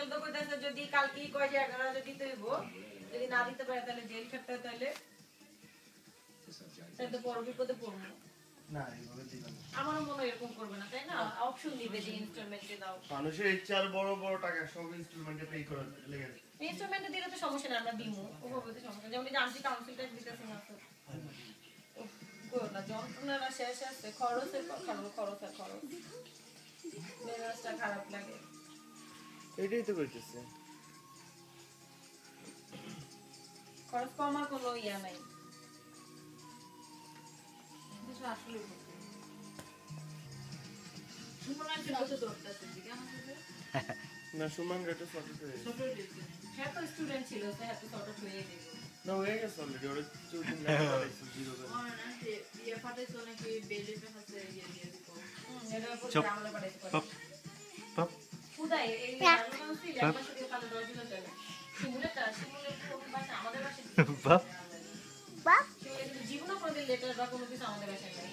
Uncle তো কইতাছে যদি কালকেই কয় যে 11,000 দিতে হইব, যদি না দিতে পারে তাহলে জেল খাটতে হয়, তাহলে তো বড় বিপদে পড়বো। না এইভাবে দিবে না। আমারও মনে এরকম করবে না, তাই না? অপশন দিবে যে ইনস্টলমেন্টে দাও। মানুষের ইচ্ছা আর বড় বড় টাকা সব ইনস্টলমেন্টে পে করে লেগে যায়। ইনস্টলমেন্টে দিলে তো সমস্যা না, আমরা দিমু, ওভাবে তো সমস্যা। যেমন এই যে আন্টি কাউন্সিল ট্যাক্স দিতেছে না তো। না যন্ত্রণাটা শেষ আছে, খরচের খরচ আর খরচ, মেজাজটা খারাপ লাগে। এটাই তো কইতেছে খরচ কমার কোনো ইয়া নাই। আসলে না সুমান রেটে হ্যাঁ তো স্টুডেন্ট ছিল, হ্যাঁ তো শর্ট হয়ে গেল। না হয়ে গেছে অলরেডি ওরা চলতে না পারছে জিরো করে এর উপর আমরা বাড়াইতে পারি খুদাই এই আলোচনা ছিল একবার শুধু কালো দরজা চলে সিমুলেটর ভাষা আমাদের ভাষায় বাহ জীবনে কোনোদিন লেটার বা কোনো কিছু আমাদের ভাষায় নাই।